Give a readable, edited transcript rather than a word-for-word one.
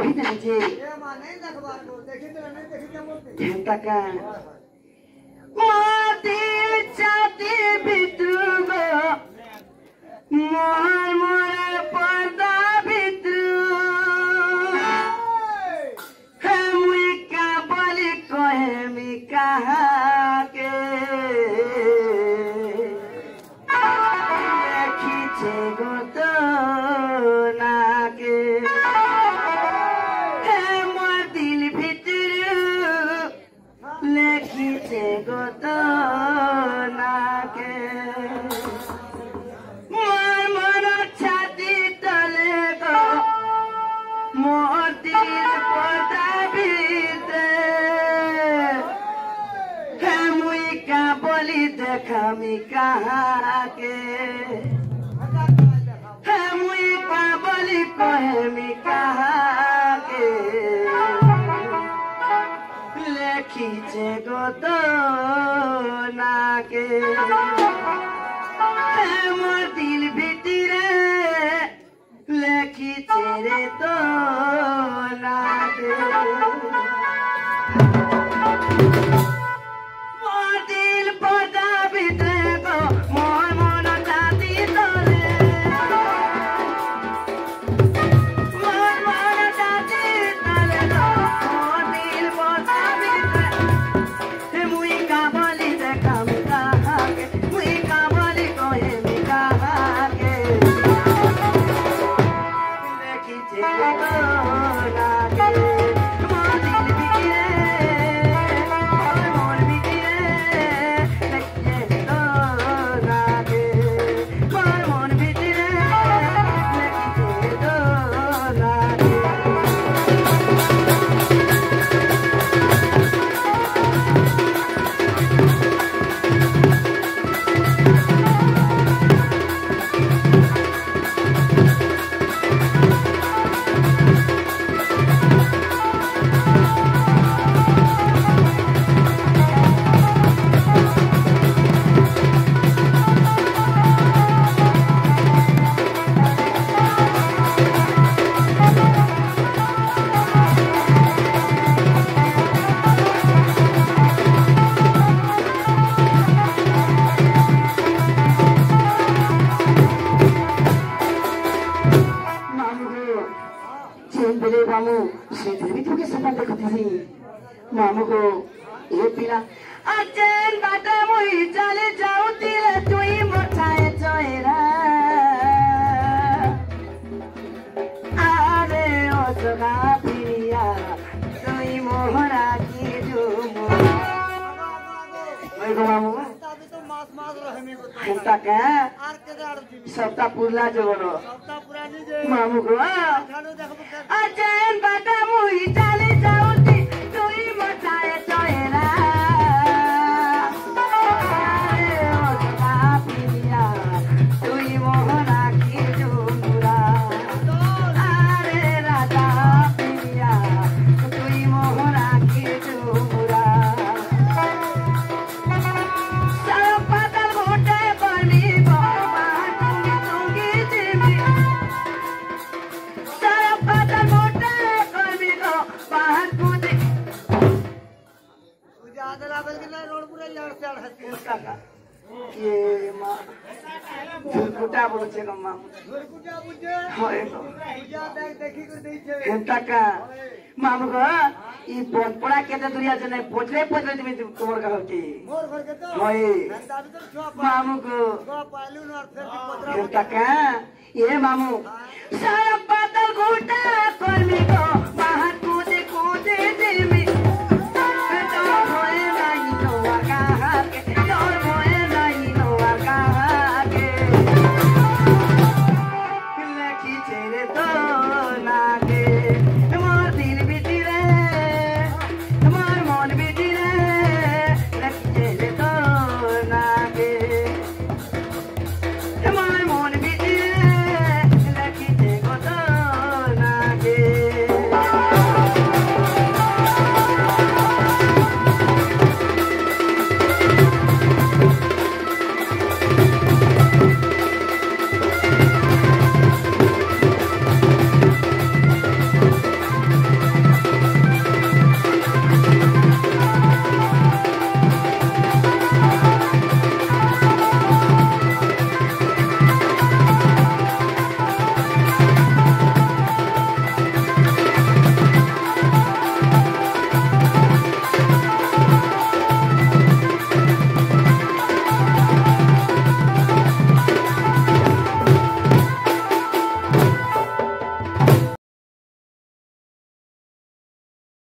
कही दे जे ए मां नहीं देखबार को देखि तो नहीं देखि के बोलते घंटा का दिल चाहते भितरुगो मोर मोर पर्दा भित्रु मुई का बोली कहे मी कहा के खींचे गो तो ना के मोर दिल भितरु खींचे गो तो ना के मोर मन छाती तले गो मोर दिल पर्दा भीतर मुई का बोली देखा मी कहा के मुई का बोली कहे मी कहा के खींचे गो तो ना के मोर दिल भितरे ले खींचे रे तो ना के मोर दिल पर्दा भितरे गो मोर मन छाती तले मोर मन छाती तले गो मोर दिल पर्दा भितरे मुई का बोली देखा मी कहा के मुई का बोली कहे मी कहा के देखी जे गो ना के मोर दिल भितरे मोर भितरे देखी तो ना के मोर मन भितरे देखी तो ना के मामू से भी तो के सपन देखती थी मामू को ये पिला अचेन बाटा मुई चले जाऊ तिले तुई मोठाए चोरा आरे ओ जगा पिया तुई मोहरा की जुमो ओए गो मामू अभी तो मास मास रहमी को घंटा के आर के दाड़ दी सप्ताह पुरला जो बोलो सबटा पुरानी जे मामू को खानो देखबो अचेन बाटा मुई चले जाऊ ती तुई मोठाए चोरा आरे ओ जगा पिया तुई मोहरा की जुमो आरे राजा पिया तुई मोहरा की जुमो सब पतल घोटे बनी बाबा तुंगी जिमी सब पतल घोटे बनी गो बाहर कूदे ज्यादा लागल के ना रोड पूरा यार से हंसी काका ये मां झुरकुटा बोल छे मां गुरकुटा बुझे होय पूजा देख देखी कर देई छे काका मामू को ई पड़ा के दुनिया से नहीं पोछले तुम तोर का होती मोर घर के तो होय दादी तो छुआ मामू को पालू न और फिर पत्रा काका ये मामू सारा बादल